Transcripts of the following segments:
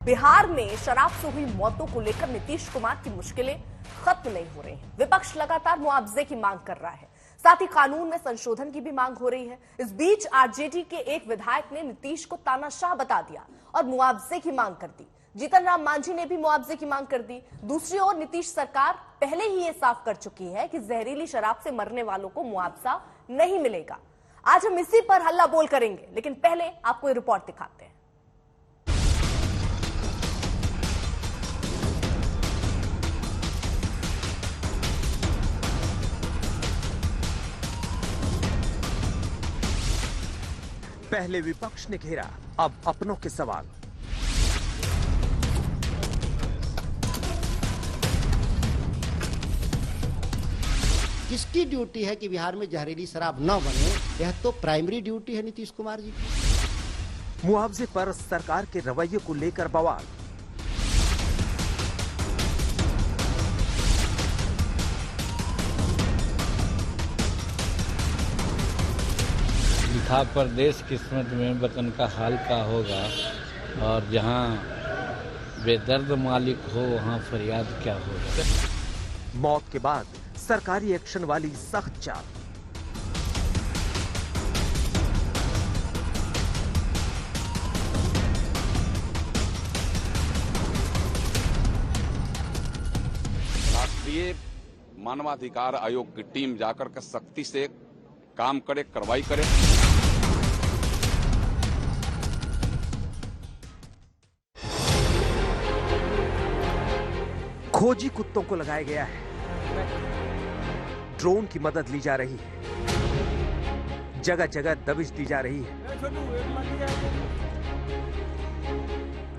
बिहार में शराब से हुई मौतों को लेकर नीतीश कुमार की मुश्किलें खत्म नहीं हो रही हैं। विपक्ष लगातार मुआवजे की मांग कर रहा है, साथ ही कानून में संशोधन की भी मांग हो रही है। इस बीच आरजेडी के एक विधायक ने नीतीश को तानाशाह बता दिया और मुआवजे की मांग कर दी। जीतन राम मांझी ने भी मुआवजे की मांग कर दी। दूसरी ओर नीतीश सरकार पहले ही ये साफ कर चुकी है कि जहरीली शराब से मरने वालों को मुआवजा नहीं मिलेगा। आज हम इसी पर हल्ला बोल करेंगे, लेकिन पहले आपको ये रिपोर्ट दिखाते हैं। पहले विपक्ष ने घेरा, अब अपनों के सवाल। किसकी ड्यूटी है कि बिहार में जहरीली शराब न बने? यह तो प्राइमरी ड्यूटी है नीतीश कुमार जी की। मुआवजे पर सरकार के रवैये को लेकर बवाल। लिखा परदेश किस्मत में वतन का हाल का होगा, और जहां बेदर्द मालिक हो वहां फरियाद क्या होगा। मौत के बाद सरकारी एक्शन वाली सख्त चाल। राष्ट्रीय मानवाधिकार आयोग की टीम जाकर के सख्ती से काम करे, कार्रवाई करे। खोजी कुत्तों को लगाया गया है, ड्रोन की मदद ली जा रही है, जगह जगह दबिश दी जा रही है,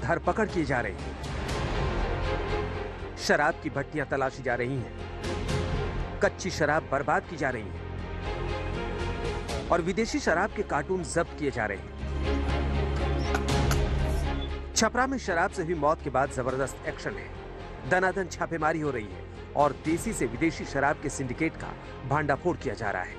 धरपकड़ की जा रही है, शराब की भट्टियां तलाशी जा रही हैं, कच्ची शराब बर्बाद की जा रही है और विदेशी शराब के कार्टून जब्त किए जा रहे हैं। छपरा में शराब से हुई मौत के बाद जबरदस्त एक्शन है। दनादन छापेमारी हो रही है और देसी से विदेशी शराब के सिंडिकेट का भांडाफोड़ किया जा रहा है।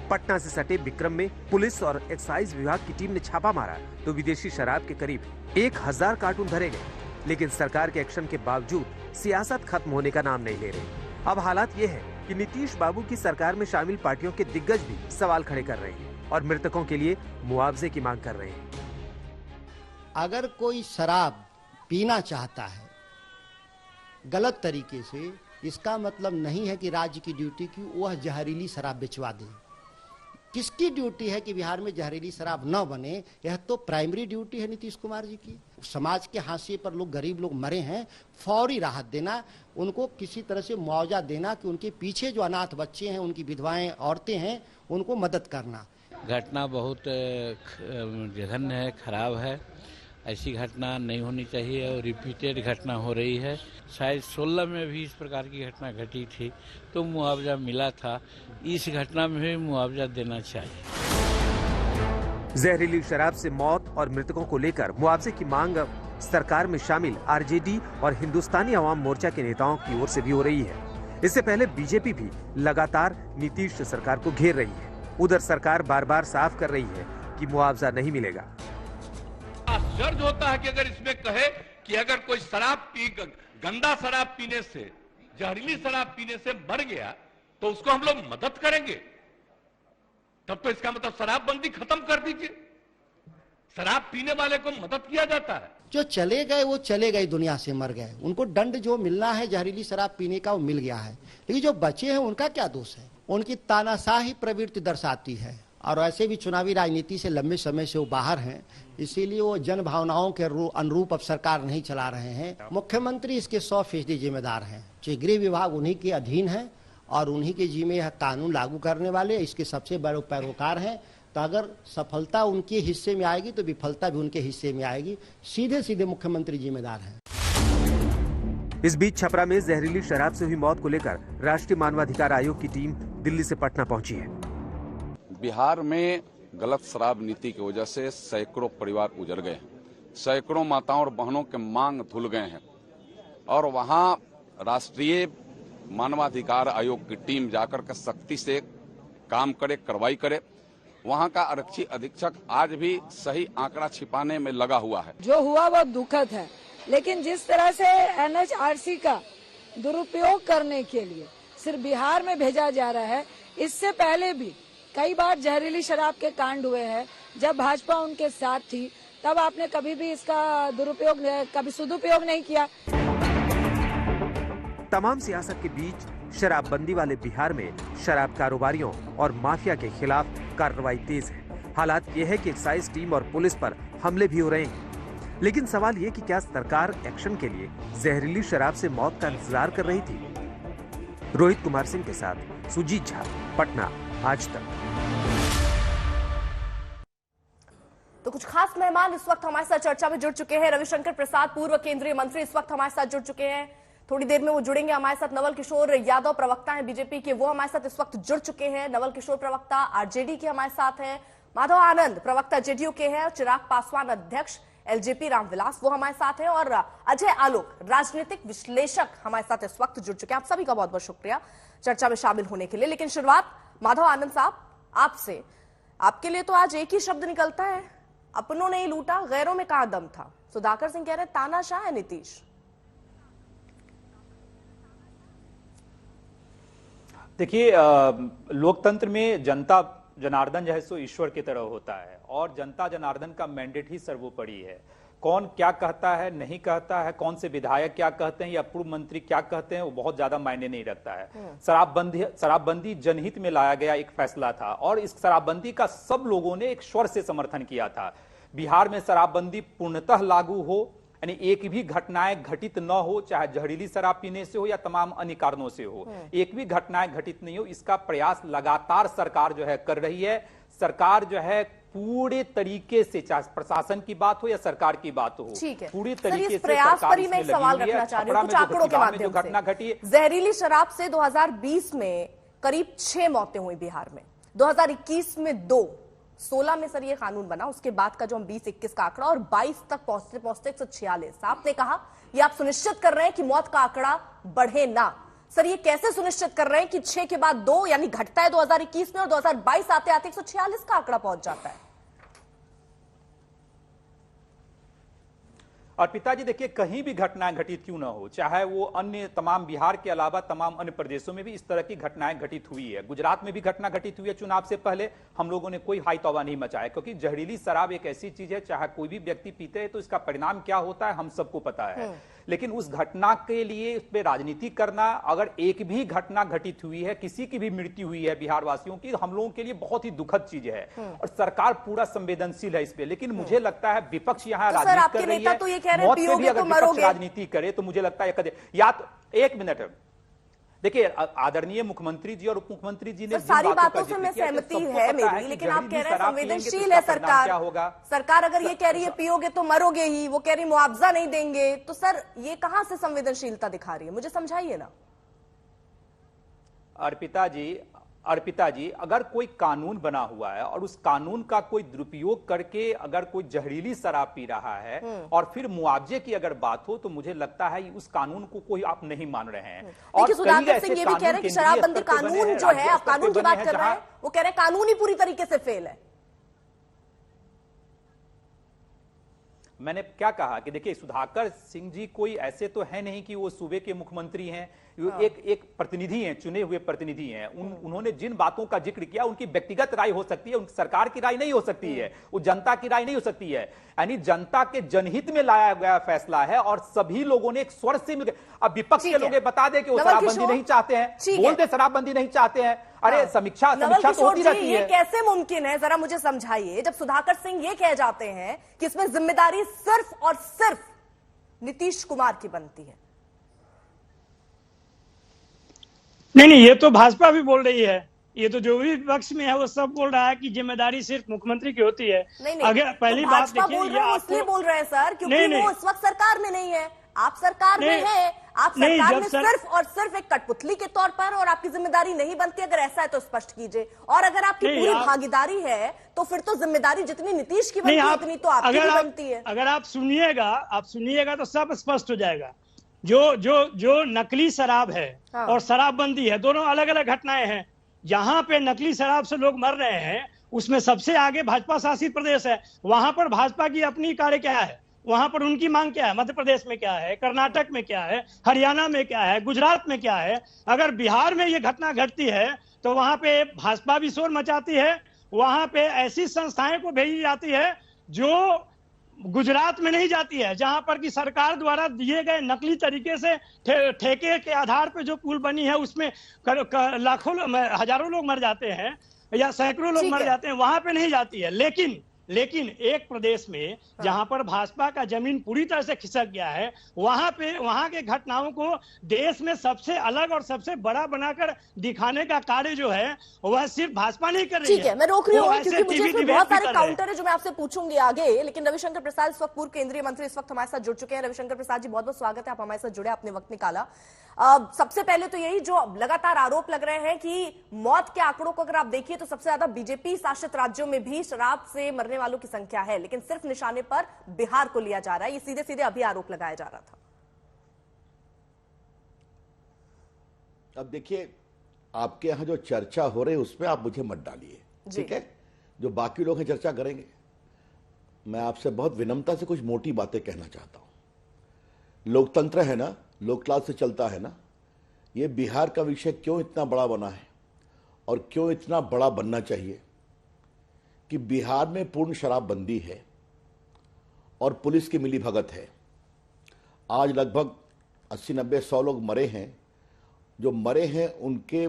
पटना से सटे विक्रम में पुलिस और एक्साइज विभाग की टीम ने छापा मारा तो विदेशी शराब के करीब 1000 कार्टून भरे गए, लेकिन सरकार के एक्शन के बावजूद सियासत खत्म होने का नाम नहीं ले रही। अब हालात ये है कि नीतीश बाबू की सरकार में शामिल पार्टियों के दिग्गज भी सवाल खड़े कर रहे हैं और मृतकों के लिए मुआवजे की मांग कर रहे हैं। अगर कोई शराब पीना चाहता है गलत तरीके से, इसका मतलब नहीं है कि राज्य की ड्यूटी की वह जहरीली शराब बेचवा दे। किसकी ड्यूटी है कि बिहार में जहरीली शराब न बने? यह तो प्राइमरी ड्यूटी है नीतीश कुमार जी की। समाज के हाशिए पर लोग, गरीब लोग मरे हैं, फौरी राहत देना, उनको किसी तरह से मुआवजा देना, कि उनके पीछे जो अनाथ बच्चे हैं, उनकी विधवाएं औरतें हैं, उनको मदद करना। घटना बहुत जघन्य है, खराब है। ऐसी घटना नहीं होनी चाहिए और रिपीटेड घटना हो रही है। शायद 16 में भी इस प्रकार की घटना घटी थी तो मुआवजा मिला था, इस घटना में भी मुआवजा देना चाहिए। जहरीली शराब से मौत और मृतकों को लेकर मुआवजे की मांग सरकार में शामिल आरजेडी और हिंदुस्तानी अवाम मोर्चा के नेताओं की ओर से भी हो रही है। इससे पहले बीजेपी भी लगातार नीतीश सरकार को घेर रही है। उधर सरकार बार बार साफ कर रही है कि मुआवजा नहीं मिलेगा। आश्चर्य होता है कि अगर इसमें कहे कि अगर कोई गंदा शराब पीने से, जहरीली शराब पीने से मर गया तो उसको हम लोग मदद करेंगे, तब तो इसका मतलब शराबबंदी खत्म कर दीजिए। शराब पीने वाले को मदद किया जाता है। जो चले गए वो चले गए, दुनिया से मर गए, उनको दंड जो मिलना है जहरीली शराब पीने का वो मिल गया है। लेकिन जो बचे हैं उनका क्या दोष है? उनकी तानाशाही प्रवृत्ति दर्शाती है और ऐसे भी चुनावी राजनीति से लंबे समय से वो बाहर हैं, इसीलिए वो जन भावनाओं के अनुरूप अब सरकार नहीं चला रहे हैं। मुख्यमंत्री इसके 100% जिम्मेदार हैं। गृह विभाग उन्हीं के अधीन है और उन्हीं के जिम्मे यह कानून लागू करने वाले इसके सबसे बड़े पैरोकार हैं। तो अगर सफलता उनके हिस्से में आएगी तो विफलता भी उनके हिस्से में आएगी। सीधे सीधे मुख्यमंत्री जिम्मेदार हैं। इस बीच छपरा में जहरीली शराब से हुई मौत को लेकर राष्ट्रीय मानवाधिकार आयोग की टीम दिल्ली से पटना पहुंची है। बिहार में गलत शराब नीति की वजह से सैकड़ों परिवार उजड़ गए हैं, सैकड़ों माताओं और बहनों के मांग धुल गए हैं और वहां राष्ट्रीय मानवाधिकार आयोग की टीम जाकर के सख्ती से काम करे, कार्रवाई करे। वहाँ का आरक्षी अधीक्षक आज भी सही आंकड़ा छिपाने में लगा हुआ है। जो हुआ वो दुखद है, लेकिन जिस तरह से NHRC का दुरुपयोग करने के लिए सिर्फ बिहार में भेजा जा रहा है, इससे पहले भी कई बार जहरीली शराब के कांड हुए हैं। जब भाजपा उनके साथ थी तब आपने कभी भी इसका दुरुपयोग, कभी सदुपयोग नहीं किया। तमाम सियासत के बीच शराबबंदी वाले बिहार में शराब कारोबारियों और माफिया के खिलाफ कार्रवाई तेज है। हालात ये है कि एक्साइज टीम और पुलिस पर हमले भी हो रहे हैं, लेकिन सवाल ये कि क्या सरकार एक्शन के लिए जहरीली शराब से मौत का इंतजार कर रही थी? रोहित कुमार सिंह के साथ सुजीत झा, पटना, आज तक। तो कुछ खास मेहमान इस वक्त हमारे साथ चर्चा में जुड़ चुके हैं। रविशंकर प्रसाद, पूर्व केंद्रीय मंत्री, इस वक्त हमारे साथ जुड़ चुके हैं। थोड़ी देर में वो जुड़ेंगे हमारे साथ। नवल किशोर यादव, प्रवक्ता हैं बीजेपी के, वो हमारे साथ इस वक्त जुड़ चुके हैं। नवल किशोर प्रवक्ता आरजेडी के हमारे साथ हैं। माधव आनंद प्रवक्ता जेडीयू के हैं। चिराग पासवान अध्यक्ष एलजेपी रामविलास, वो हमारे साथ हैं। और अजय आलोक, राजनीतिक विश्लेषक, हमारे साथ इस वक्त जुड़ चुके हैं। आप सभी का बहुत बहुत शुक्रिया चर्चा में शामिल होने के लिए। लेकिन शुरुआत माधव आनंद साहब आपसे। आपके लिए तो आज एक ही शब्द निकलता है, अपनों ने ही लूटा, गैरों में कहां दम था। सुधाकर सिंह कह रहे हैं तानाशाह है नीतीश। देखिए, लोकतंत्र में जनता जनार्दन जो है सो ईश्वर की तरह होता है और जनता जनार्दन का मैंडेट ही सर्वोपरि है। कौन क्या कहता है, नहीं कहता है, कौन से विधायक क्या कहते हैं या पूर्व मंत्री क्या कहते हैं, वो बहुत ज्यादा मायने नहीं रखता है। शराबबंदी जनहित में लाया गया एक फैसला था और इस शराबबंदी का सब लोगों ने एक स्वर से समर्थन किया था। बिहार में शराबबंदी पूर्णतः लागू हो, यानी एक भी घटनाएं घटित न हो, चाहे जहरीली शराब पीने से हो या तमाम अन्य कारणों से हो, एक भी घटनाएं घटित नहीं हो, इसका प्रयास लगातार सरकार जो है कर रही है। सरकार जो है पूरे तरीके से, चाहे प्रशासन की बात हो या सरकार की बात हो, पूरी तरीके से प्रयास पर ही मैं सवाल रखना चाह रही हूं कुछ आंकड़ों के माध्यम से। घटना घटी है जहरीली शराब से 2020 में करीब 6 मौतें हुई बिहार में, 2021 में 2, 16 में सर ये कानून बना, उसके बाद का जो हम 20-21 का आंकड़ा, और 22 तक पहुंचते पहुंचते 146। आपने कहा ये आप सुनिश्चित कर रहे हैं कि मौत का आंकड़ा बढ़े ना। सर ये कैसे सुनिश्चित कर रहे हैं कि 6 के बाद 2 यानी घटता है 2021 में और 2022 आते आते 146 का आंकड़ा पहुंच जाता है? और पिताजी देखिए, कहीं भी घटनाएं घटित क्यों ना हो, चाहे वो अन्य तमाम बिहार के अलावा तमाम अन्य प्रदेशों में भी इस तरह की घटनाएं घटित हुई है। गुजरात में भी घटना घटित हुई है चुनाव से पहले, हम लोगों ने कोई हाई तौबा नहीं मचाया, क्योंकि जहरीली शराब एक ऐसी चीज है, चाहे कोई भी व्यक्ति पीते हैं तो इसका परिणाम क्या होता है हम सबको पता है। लेकिन उस घटना के लिए उस पर राजनीति करना, अगर एक भी घटना घटित हुई है, किसी की भी मृत्यु हुई है बिहार वासियों की, हम लोगों के लिए बहुत ही दुखद चीज है और सरकार पूरा संवेदनशील है इस पे। लेकिन मुझे लगता है विपक्ष यहाँ राजनीति कर रही है, मौत पे भी अगर विपक्ष राजनीति करे तो मुझे लगता है या तो 1 मिनट देखिए, आदरणीय मुख्यमंत्री जी और उप मुख्यमंत्री जी ने सारी बातों से मैं सहमति है मेरी, लेकिन आप कह रहे हैं संवेदनशील है सरकार। क्या होगा? सरकार अगर ये कह रही है पियोगे तो मरोगे ही, वो कह रही मुआवजा नहीं देंगे, तो सर ये कहां से संवेदनशीलता दिखा रही है, मुझे समझाइए ना। अर्पिता जी, अगर कोई कानून बना हुआ है और उस कानून का कोई दुरुपयोग करके अगर कोई जहरीली शराब पी रहा है और फिर मुआवजे की अगर बात हो, तो मुझे लगता है उस कानून को कोई आप नहीं मान रहे हैं। और सुधाकर सिंह ये भी कह रहे हैं कि शराबबंदी कानून जो है, आप कानून की बात कर रहे हैं, वो कह रहे हैं कानून ही पूरी तरीके से फेल है। मैंने क्या कहा कि देखिए, सुधाकर सिंह जी कोई ऐसे तो है नहीं कि वो सूबे के मुख्यमंत्री हैं, एक प्रतिनिधि हैं, चुने हुए प्रतिनिधि हैं। उन्होंने जिन बातों का जिक्र किया उनकी व्यक्तिगत राय हो सकती है, उनकी सरकार की राय नहीं हो सकती है, वो जनता की राय नहीं हो सकती है। यानी जनता के जनहित में लाया गया फैसला है और सभी लोगों ने एक स्वर से मिलकर, अब विपक्ष के लोग बता दें कि वो शराबबंदी नहीं चाहते हैं, बोल दे शराबबंदी नहीं चाहते हैं। अरे समीक्षा तो होती रहती है। ये कैसे मुमकिन है, जरा मुझे समझाइए, जब सुधाकर सिंह ये कह जाते हैं कि इसमें जिम्मेदारी सिर्फ और सिर्फ नीतीश कुमार की बनती है। नहीं, ये तो भाजपा भी बोल रही है, ये तो जो भी विपक्ष में है वो सब बोल रहा है कि जिम्मेदारी सिर्फ मुख्यमंत्री की होती है। नहीं, अगर पहली तो बात देखिए, इसलिए बोल रहे हैं सर क्योंकि वो इस वक्त सरकार में नहीं है, आप सरकार में है, आप सरकार में सिर्फ और सिर्फ एक कठपुतली के तौर पर, और आपकी जिम्मेदारी नहीं बनती। अगर ऐसा है तो स्पष्ट कीजिए, और अगर आपकी पूरी भागीदारी है तो फिर तो जिम्मेदारी जितनी नीतीश की बनती है उतनी तो आपकी भी बनती है। अगर आप सुनिएगा तो सब स्पष्ट हो जाएगा। जो नकली शराब है और शराबबंदी है, दोनों अलग अलग घटनाएं हैं। जहां पे नकली शराब से लोग मर रहे हैं उसमें सबसे आगे भाजपा शासित प्रदेश है, वहां पर भाजपा की अपनी कार्य क्या है, वहां पर उनकी मांग क्या है, मध्य प्रदेश में क्या है, कर्नाटक में क्या है, हरियाणा में क्या है, गुजरात में क्या है। अगर बिहार में ये घटना घटती है तो वहां पे भाजपा भी शोर मचाती है, वहां पे ऐसी संस्थाएं को भेजी जाती है जो गुजरात में नहीं जाती है, जहां पर कि सरकार द्वारा दिए गए नकली तरीके से ठेके के आधार पर जो पुल बनी है उसमें लाखों हजारों लोग मर जाते हैं या सैकड़ों लोग मर जाते हैं, वहां पे नहीं जाती है। लेकिन एक प्रदेश में जहां पर भाजपा का जमीन पूरी तरह से खिसक गया है, वहां के घटनाओं को देश में सबसे अलग और सबसे बड़ा बनाकर दिखाने का कार्य जो है वह सिर्फ भाजपा नहीं कर रही है। ठीक है, मैं रोक रही हूँ क्योंकि मुझे इसमें बहुत सारे काउंटर है जो मैं आपसे पूछूंगी आगे। लेकिन रविशंकर प्रसाद इस वक्त पूर्व केंद्रीय मंत्री इस वक्त हमारे साथ जुड़ चुके हैं। रविशंकर प्रसाद जी, बहुत बहुत स्वागत है, आप हमारे साथ जुड़े, आपने वक्त निकाला। सबसे पहले तो यही जो लगातार आरोप लग रहे हैं कि मौत के आंकड़ों को अगर आप देखिए तो सबसे ज्यादा बीजेपी शासित राज्यों में भी शराब से मरने वालों की संख्या है, लेकिन सिर्फ निशाने पर बिहार को लिया जा रहा है। ये सीधे सीधे अभी आरोप लगाया जा रहा था। अब देखिए, आपके यहां जो चर्चा हो रही है उसमें आप मुझे मत डालिए, ठीक है? जो बाकी लोग हैं चर्चा करेंगे। मैं आपसे बहुत विनम्रता से कुछ मोटी बातें कहना चाहता हूं। लोकतंत्र है ना, लोकलाल से चलता है ना। ये बिहार का विषय क्यों इतना बड़ा बना है और क्यों इतना बड़ा बनना चाहिए कि बिहार में पूर्ण शराबबंदी है और पुलिस की मिलीभगत है। आज लगभग 80-90-100 लोग मरे हैं। जो मरे हैं उनके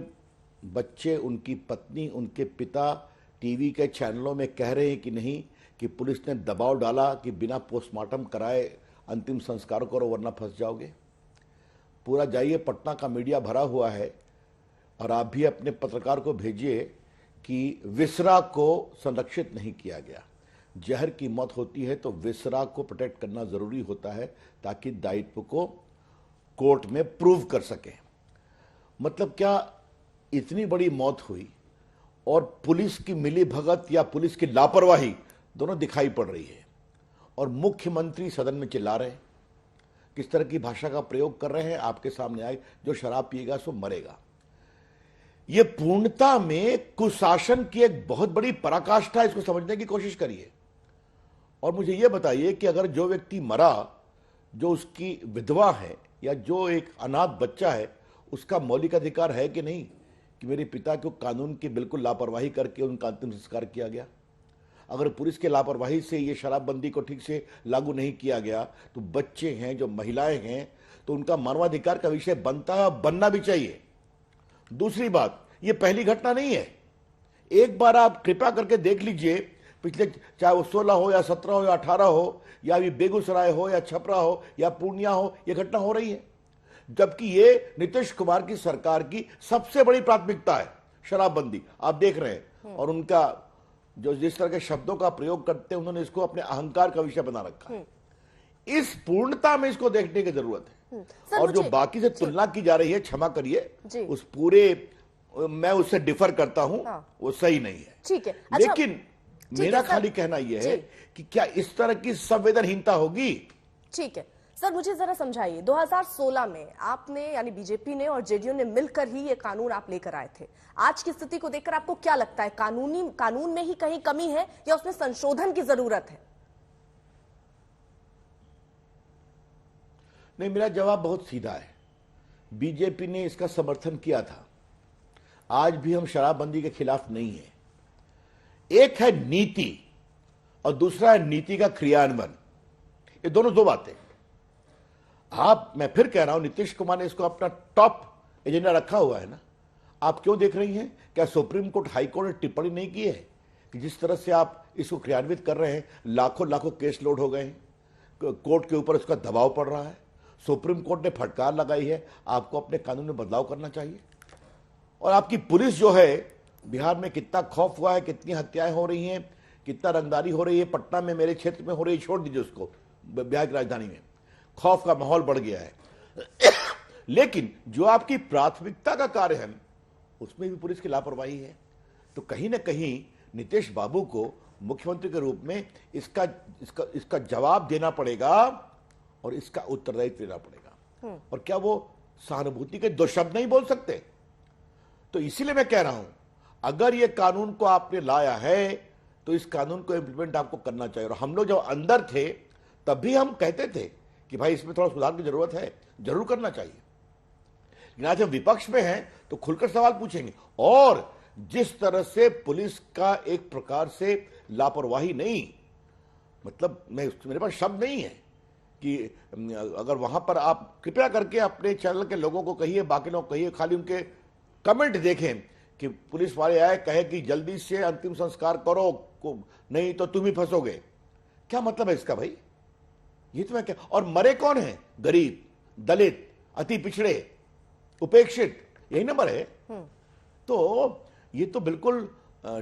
बच्चे, उनकी पत्नी, उनके पिता टीवी के चैनलों में कह रहे हैं कि नहीं, कि पुलिस ने दबाव डाला कि बिना पोस्टमार्टम कराए अंतिम संस्कार करो वरना फंस जाओगे। पूरा जाइए, पटना का मीडिया भरा हुआ है और आप भी अपने पत्रकार को भेजिए कि विसरा को संरक्षित नहीं किया गया। जहर की मौत होती है तो विसरा को प्रोटेक्ट करना जरूरी होता है ताकि दायित्व को कोर्ट में प्रूव कर सके। मतलब क्या इतनी बड़ी मौत हुई और पुलिस की मिलीभगत या पुलिस की लापरवाही दोनों दिखाई पड़ रही है। और मुख्यमंत्री सदन में चिल्ला रहे हैं, किस तरह की भाषा का प्रयोग कर रहे हैं आपके सामने आए, जो शराब पिएगा सो मरेगा। यह पूर्णता में कुशासन की एक बहुत बड़ी पराकाष्ठा, इसको समझने की कोशिश करिए। और मुझे यह बताइए कि अगर जो व्यक्ति मरा, जो उसकी विधवा है या जो एक अनाथ बच्चा है, उसका मौलिक अधिकार है कि नहीं कि मेरे पिता को कानून की बिल्कुल लापरवाही करके उनका अंतिम संस्कार किया गया। अगर पुलिस के लापरवाही से ये शराबबंदी को ठीक से लागू नहीं किया गया तो बच्चे हैं, जो महिलाएं हैं, तो उनका मानवाधिकार का विषय बनता है, बनना भी चाहिए। दूसरी बात, ये पहली घटना नहीं है। एक बार आप कृपा करके देख लीजिए, पिछले चाहे वो 16 हो या 17 हो या 18 हो या अभी बेगूसराय हो या छपरा हो या पूर्णिया हो, ये घटना हो रही है। जबकि ये नीतीश कुमार की सरकार की सबसे बड़ी प्राथमिकता है शराबबंदी, आप देख रहे हैं। और उनका जो जिस तरह के शब्दों का प्रयोग करते हैं, उन्होंने इसको अपने अहंकार का विषय बना रखा है। इस पूर्णता में इसको देखने की जरूरत है। और जो बाकी से तुलना की जा रही है, क्षमा करिए, उस पूरे मैं उससे डिफर करता हूं, वो सही नहीं है। ठीक है, लेकिन मेरा खाली कहना यह है कि क्या इस तरह की संवेदनहीनता होगी? ठीक है सर, मुझे जरा समझाइए, 2016 में आपने यानी बीजेपी ने और जेडीयू ने मिलकर ही ये कानून आप लेकर आए थे। आज की स्थिति को देखकर आपको क्या लगता है, कानून में ही कहीं कमी है या उसमें संशोधन की जरूरत है? नहीं, मेरा जवाब बहुत सीधा है। बीजेपी ने इसका समर्थन किया था। आज भी हम शराबबंदी के खिलाफ नहीं है। एक है नीति और दूसरा है नीति का क्रियान्वयन। ये दोनों दो बातें। मैं फिर कह रहा हूं, नीतीश कुमार ने इसको अपना टॉप एजेंडा रखा हुआ है ना। आप क्यों देख रही हैं? क्या सुप्रीम कोर्ट, हाई कोर्ट ने टिप्पणी नहीं की है कि जिस तरह से आप इसको क्रियान्वित कर रहे हैं, लाखों केस लोड हो गए हैं, कोर्ट के ऊपर उसका दबाव पड़ रहा है। सुप्रीम कोर्ट ने फटकार लगाई है, आपको अपने कानून में बदलाव करना चाहिए। और आपकी पुलिस जो है, बिहार में कितना खौफ हुआ है, कितनी हत्याएं हो रही हैं, कितना रंगदारी हो रही है, पटना में, मेरे क्षेत्र में हो रही है, छोड़ दीजिए उसको, बिहार की राजधानी में खौफ का माहौल बढ़ गया है। लेकिन जो आपकी प्राथमिकता का कार्य है, उसमें भी पुलिस की लापरवाही है। तो कहीं ना कहीं नीतीश बाबू को मुख्यमंत्री के रूप में इसका जवाब देना पड़ेगा और इसका उत्तरदायित्व लेना पड़ेगा। और क्या वो सहानुभूति के दो शब्द नहीं बोल सकते? तो इसीलिए मैं कह रहा हूं, अगर ये कानून को आपने लाया है तो इस कानून को इंप्लीमेंट आपको करना चाहिए। और हम लोग जब अंदर थे तब भी हम कहते थे कि भाई इसमें थोड़ा सुधार की जरूरत है, जरूर करना चाहिए। लेकिन आज हम विपक्ष में हैं तो खुलकर सवाल पूछेंगे। और जिस तरह से पुलिस का एक प्रकार से लापरवाही, नहीं मतलब मेरे पास शब्द नहीं है कि अगर वहां पर आप कृपया करके अपने चैनल के लोगों को कहिए, बाकी लोग कहिए, खाली उनके कमेंट देखें कि पुलिस वाले आए कहे कि जल्दी से अंतिम संस्कार करो, नहीं तो तुम ही फंसोगे। क्या मतलब है इसका भाई? ये तो मैं क्या, और मरे कौन है? गरीब, दलित, अति पिछड़े, उपेक्षित, यही नंबर है। तो ये तो बिल्कुल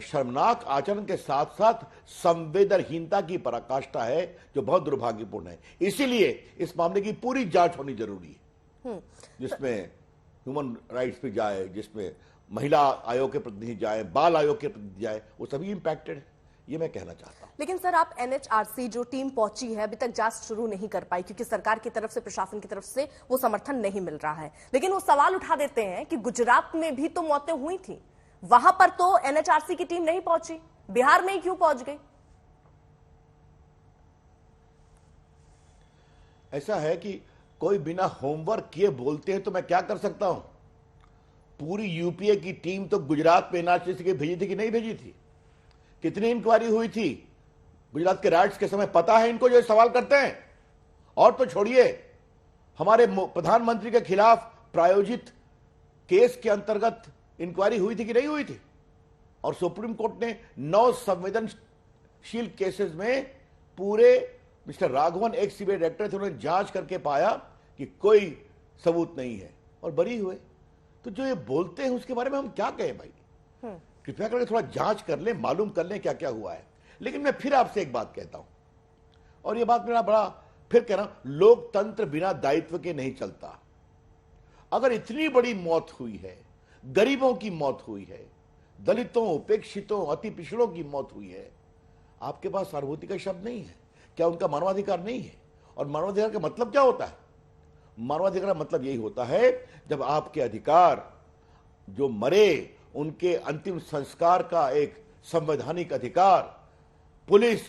शर्मनाक आचरण के साथ साथ संवेदनहीनता की पराकाष्ठा है, जो बहुत दुर्भाग्यपूर्ण है। इसीलिए इस मामले की पूरी जांच होनी जरूरी है, जिसमें ह्यूमन राइट्स पे जाए, जिसमें महिला आयोग के प्रतिनिधि जाए, बाल आयोग के प्रतिनिधि जाए, वो सभी इंपैक्टेड है, ये मैं कहना चाहता हूं। लेकिन सर, आप एनएचआरसी जो टीम पहुंची है अभी तक जांच शुरू नहीं कर पाई, क्योंकि सरकार की तरफ से, प्रशासन की तरफ से वो समर्थन नहीं मिल रहा है। लेकिन वो सवाल उठा देते हैं कि गुजरात में भी तो मौतें हुई थी, वहां पर तो एनएचआरसी की टीम नहीं पहुंची, बिहार में ही क्यों पहुंच गई? ऐसा है कि कोई बिना होमवर्क किए बोलते हैं तो मैं क्या कर सकता हूं। पूरी यूपीए की टीम तो गुजरात में एनआरसी के भेजी थी कि नहीं भेजी थी? कितनी इंक्वायरी हुई थी गुजरात के राइट्स के समय? पता है इनको जो सवाल करते हैं? और तो छोड़िए, हमारे प्रधानमंत्री के खिलाफ प्रायोजित केस के अंतर्गत इंक्वायरी हुई थी कि नहीं हुई थी? और सुप्रीम कोर्ट ने 9 संवेदनशील केसेस में पूरे मिस्टर राघवन, एक सीबीआई डायरेक्टर थे, उन्होंने जांच करके पाया कि कोई सबूत नहीं है और बरी हुए। तो जो ये बोलते हैं उसके बारे में हम क्या कहें भाई? कृपया करके थोड़ा जांच कर लें, मालूम कर लें क्या क्या हुआ है। लेकिन मैं फिर आपसे एक बात कहता हूं, और ये बात मेरा बड़ा फिर कह रहा हूं, लोकतंत्र बिना दायित्व के नहीं चलता। अगर इतनी बड़ी मौत हुई है, गरीबों की मौत हुई है, दलितों, उपेक्षितों, अति पिछड़ों की मौत हुई है, आपके पास सहानुभूति का शब्द नहीं है? क्या उनका मानवाधिकार नहीं है? और मानवाधिकार का मतलब क्या होता है? मानवाधिकार का मतलब यही होता है जब आपके अधिकार, जो मरे उनके अंतिम संस्कार का एक संवैधानिक अधिकार, पुलिस,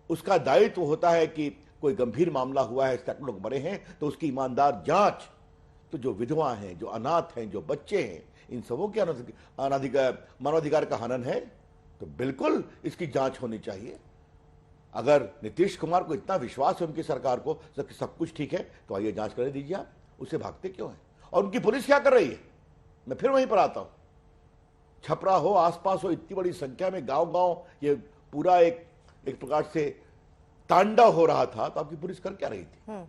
उसका दायित्व होता है कि कोई गंभीर मामला हुआ है, सैकड़ों लोग मरे हैं, तो उसकी ईमानदार जांच। तो जो विधवा हैं, जो अनाथ हैं, जो बच्चे हैं, इन सबों के मानवाधिकार का हनन है, तो बिल्कुल इसकी जांच होनी चाहिए। अगर नीतीश कुमार को इतना विश्वास है उनकी सरकार को सब कुछ ठीक है, तो आइए जांच कर दीजिए आप, उसे भागते क्यों हैं? और उनकी पुलिस क्या कर रही है? मैं फिर वहीं पर आता हूं, छपरा हो, आसपास हो, इतनी बड़ी संख्या में गांव-गांव ये पूरा एक प्रकार से तांडव हो रहा था, तो आपकी पुलिस कर क्या रही थी?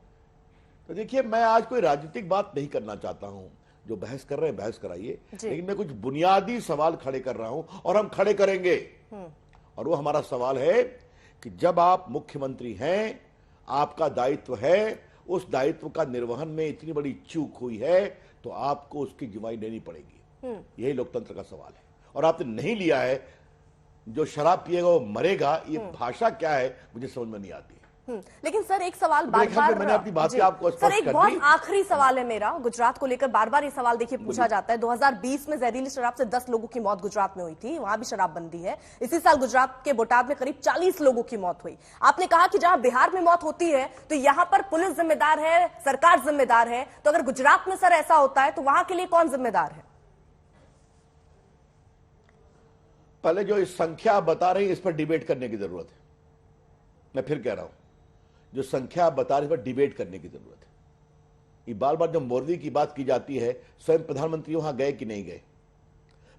तो देखिए, मैं आज कोई राजनीतिक बात नहीं करना चाहता हूं, जो बहस कर रहे हैं बहस कराइए, लेकिन मैं कुछ बुनियादी सवाल खड़े कर रहा हूं और हम खड़े करेंगे। और वो हमारा सवाल है कि जब आप मुख्यमंत्री हैं, आपका दायित्व है, उस दायित्व का निर्वहन में इतनी बड़ी चूक हुई है, तो आपको उसकी जिम्मेदारी लेनी पड़ेगी। यही लोकतंत्र का सवाल है, और आपने नहीं लिया है। जो शराब पिएगा वो मरेगा, ये भाषा क्या है मुझे समझ में नहीं आती। लेकिन सर, एक सवाल बार-बार, मैंने अपनी बात आपको सर एक बहुत आखिरी सवाल है मेरा गुजरात को लेकर। बार-बार ये सवाल देखिए पूछा जाता है। 2020 में जहरीली शराब से 10 लोगों की मौत गुजरात में हुई थी, वहां भी शराबबंदी है। इसी साल गुजरात के बोटाद में करीब 40 लोगों की मौत हुई। आपने कहा कि जहां बिहार में मौत होती है तो यहां पर पुलिस जिम्मेदार है, सरकार जिम्मेदार है, तो अगर गुजरात में सर ऐसा होता है तो वहां के लिए कौन जिम्मेदार है? पहले जो इस संख्या बता रही है, इस पर डिबेट करने की जरूरत है। मैं फिर कह रहा हूं, जो संख्या बता रही है, इस पर डिबेट करने की जरूरत है। ये बार बार जब मोरवी की बात की जाती है, स्वयं प्रधानमंत्री वहां गए कि नहीं गए,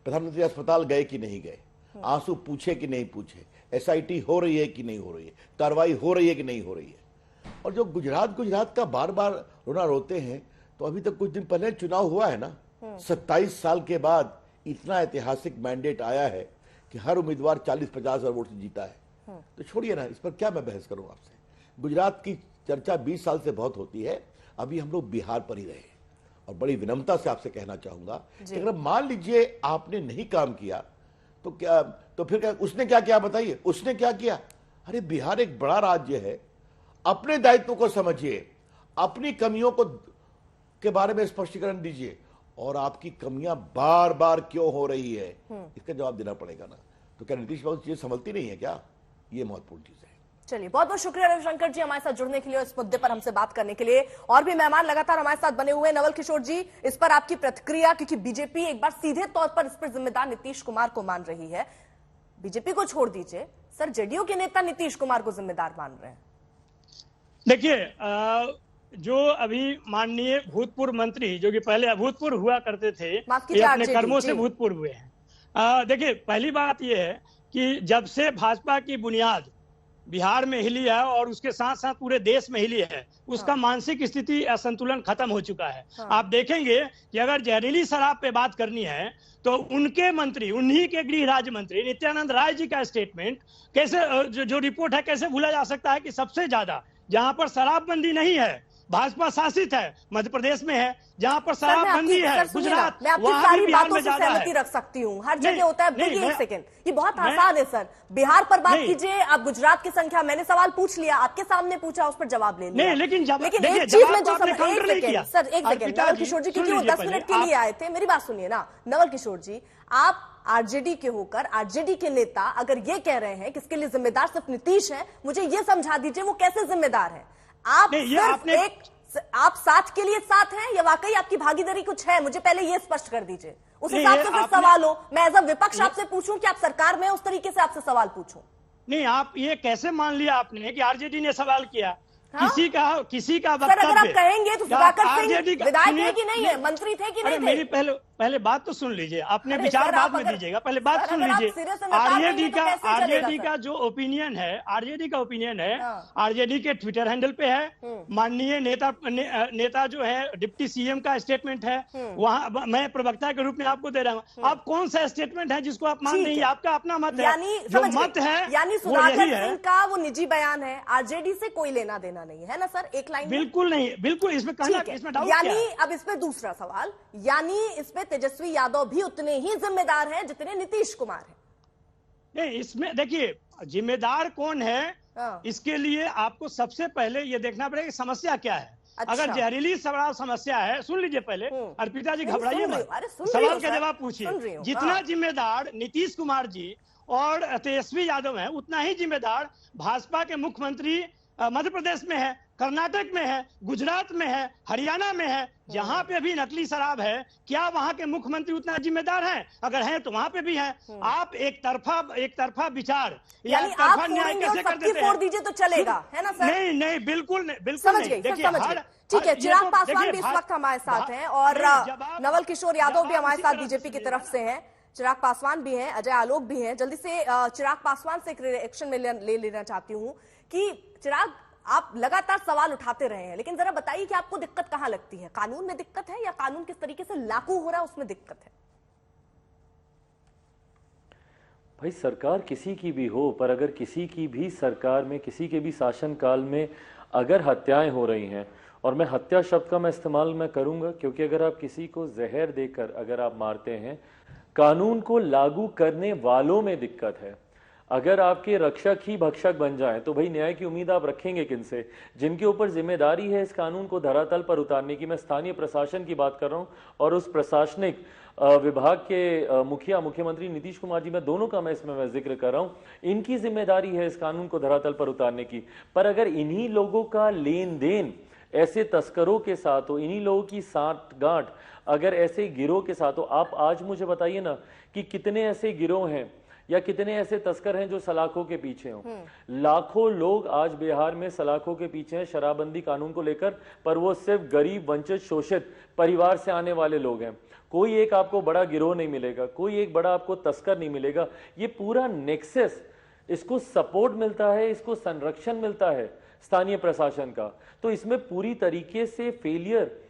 प्रधानमंत्री अस्पताल गए कि नहीं गए, आंसू पूछे कि नहीं पूछे, एसआईटी हो रही है कि नहीं हो रही है, कार्रवाई हो रही है कि नहीं हो रही है। और जो गुजरात का बार बार रोना रोते हैं, तो अभी तक कुछ दिन पहले चुनाव हुआ है ना, 27 साल के बाद इतना ऐतिहासिक मैंडेट आया है कि हर उम्मीदवार 40-50 हजार वोट से जीता है। तो छोड़िए ना, इस पर क्या मैं बहस करूं आपसे। गुजरात की चर्चा 20 साल से बहुत होती है, अभी हम लोग बिहार पर ही रहे। और बड़ी विनम्रता से आपसे कहना चाहूंगा कि अगर मान लीजिए आपने नहीं काम किया तो क्या, तो फिर क्या उसने क्या किया बताइए? उसने क्या किया? अरे बिहार एक बड़ा राज्य है, अपने दायित्व को समझिए, अपनी कमियों को के बारे में स्पष्टीकरण दीजिए, और आपकी कमियां बार बार क्यों हो रही है, इसका जवाब देना पड़ेगा ना। तो क्या नीतीश बाबू चीजें संभलती नहीं है क्या? ये महत्वपूर्ण चीज है। चलिए, बहुत बहुत शुक्रिया रविशंकर जी हमारे साथ जुड़ने के लिए, इस मुद्दे पर हमसे बात करने के लिए। और भी मेहमान लगातार हमारे साथ बने हुए हैं। नवल किशोर जी, इस पर आपकी प्रतिक्रिया, क्योंकि बीजेपी एक बार सीधे तौर पर इस पर जिम्मेदार नीतीश कुमार को मान रही है। बीजेपी को छोड़ दीजिए सर, जेडीयू के नेता नीतीश कुमार को जिम्मेदार मान रहे हैं। देखिए, जो अभी माननीय भूतपूर्व मंत्री, जो कि पहले अभूतपूर्व हुआ करते थे, ये अपने कर्मों से भूतपूर्व हुए हैं। देखिए, पहली बात यह है कि जब से भाजपा की बुनियाद बिहार में हिली है और उसके साथ साथ पूरे देश में हिली है, उसका मानसिक स्थिति असंतुलन खत्म हो चुका है। आप देखेंगे कि अगर जहरीली शराब पे बात करनी है तो उनके मंत्री, उन्हीं के गृह राज्य मंत्री नित्यानंद राय जी का स्टेटमेंट कैसे, जो रिपोर्ट है, कैसे भूला जा सकता है कि सबसे ज्यादा जहां पर शराबबंदी नहीं है, भाजपा शासित है, मध्य प्रदेश में है, जहां पर शराबबंदी है, गुजरात, वहां भी बिहार में ज्यादा है। रख सकती हूँ, हर जगह होता है। एक सेकंड, ये बहुत आसान है सर। बिहार पर बात कीजिए, आप गुजरात की संख्या, मैंने सवाल पूछ लिया, आपके सामने पूछा, उस पर जवाब ले लिया। लेकिन एक चीज में जो सर, एक सेकंड, नवल किशोर जी, क्योंकि वो 10 मिनट के लिए आए थे, मेरी बात सुनिए ना। नवल किशोर जी, आप आरजेडी के होकर, आरजेडी के नेता अगर ये कह रहे हैं कि इसके लिए जिम्मेदार सिर्फ नीतीश है, मुझे ये समझा दीजिए वो कैसे जिम्मेदार है? आप सिर्फ आप साथ के लिए साथ हैं या वाकई आपकी भागीदारी कुछ है? मुझे पहले ये स्पष्ट कर दीजिए, उस हिसाब से फिर सवाल हो। मैं एज अ विपक्ष आपसे पूछूं कि आप सरकार में, उस तरीके से आपसे सवाल पूछूं। नहीं, आप ये कैसे मान लिया आपने कि आरजेडी ने सवाल किया? हाँ? किसी का सर, अगर आप कहेंगे तो सुधाकर सिंह विधायक थे कि नहीं है, मंत्री थे कि नहीं थे? मेरी पहले बात तो सुन लीजिए, अपने विचार बाद में दीजिएगा, पहले बात सुन लीजिए। आरजेडी का जो ओपिनियन है, आरजेडी का ओपिनियन है, आरजेडी के ट्विटर हैंडल पे है। माननीय नेता जो है डिप्टी सीएम का स्टेटमेंट है, वहां मैं प्रवक्ता के रूप में आपको दे रहा हूँ। आप कौन सा स्टेटमेंट है जिसको आप मान रही है? आपका अपना मत है, जो मत है यानी सुधाकर सिंह का वो निजी बयान है, आरजेडी से कोई लेना देना नहीं है ना सर? एक लाइन बिल्कुल नहीं, बिल्कुल इसमें कहना, इसमें डाउट क्या है? यानी अब इसमें दूसरा सवाल, यानी इसमें तेजस्वी यादव भी उतने ही जिम्मेदार हैं जितने नीतीश कुमार हैं? नहीं, इसमें देखिए, जिम्मेदार कौन है इसके लिए आपको सबसे पहले ये देखना पड़ेगा कि समस्या क्या है। अच्छा। अगर जहरीली शराब समस्या है, सुन लीजिए पहले, अर्पिता जी घबराइए मत, सवाल का जवाब पूछिए। जितना जिम्मेदार नीतीश कुमार जी और तेजस्वी यादव है, उतना ही जिम्मेदार भाजपा के मुख्यमंत्री मध्य प्रदेश में है, कर्नाटक में है, गुजरात में है, हरियाणा में है। जहां पे भी नकली शराब है, क्या वहां के मुख्यमंत्री उतना जिम्मेदार हैं? अगर हैं तो वहां पे भी हैं। आप एक तरफा विचार या तरफा न्याय कैसे कर देते हैं? फोड़ दीजिए तो चलेगा, है ना सर? नहीं, बिल्कुल नहीं, बिल्कुल नहीं। देखिए, ठीक है, चिराग पासवान भी इस वक्त हमारे साथ हैं और नवल किशोर यादव भी हमारे साथ बीजेपी की तरफ से हैं। चिराग पासवान भी हैं, अजय आलोक भी हैं। जल्दी से चिराग पासवान से एक रिएक्शन में ले लेना चाहती हूँ कि चिराग, आप लगातार सवाल उठाते रहे हैं, लेकिन जरा बताइए कि आपको दिक्कत कहां लगती है? कानून में दिक्कत है या कानून किस तरीके से लागू हो रहा है उसमें दिक्कत है? भाई, सरकार किसी की भी हो, पर अगर किसी की भी सरकार में, किसी के भी शासनकाल में अगर हत्याएं हो रही हैं, और मैं हत्या शब्द का मैं इस्तेमाल मैं करूंगा क्योंकि अगर आप किसी को जहर देकर अगर आप मारते हैं, कानून को लागू करने वालों में दिक्कत है। अगर आपके रक्षक ही भक्षक बन जाएं तो भाई न्याय की उम्मीद आप रखेंगे किनसे? जिनके ऊपर जिम्मेदारी है इस कानून को धरातल पर उतारने की, मैं स्थानीय प्रशासन की बात कर रहा हूं और उस प्रशासनिक विभाग के मुखिया मुख्यमंत्री नीतीश कुमार जी, मैं दोनों का मैं इसमें जिक्र कर रहा हूं। इनकी जिम्मेदारी है इस कानून को धरातल पर उतारने की। पर अगर इन्हीं लोगों का लेन देन ऐसे तस्करों के साथ हो, इन्हीं लोगों की साठगांठ अगर ऐसे गिरोह के साथ हो, आप आज मुझे बताइए ना कि कितने ऐसे गिरोह हैं या कितने ऐसे तस्कर हैं जो सलाखों के पीछे हों। लाखों लोग आज बिहार में सलाखों के पीछे हैं शराबबंदी कानून को लेकर, पर वो सिर्फ गरीब, वंचित, शोषित परिवार से आने वाले लोग हैं। कोई एक आपको बड़ा गिरोह नहीं मिलेगा, कोई एक बड़ा आपको तस्कर नहीं मिलेगा। ये पूरा नेक्सस, इसको सपोर्ट मिलता है, इसको संरक्षण मिलता है स्थानीय प्रशासन का। तो इसमें पूरी तरीके से फेलियर,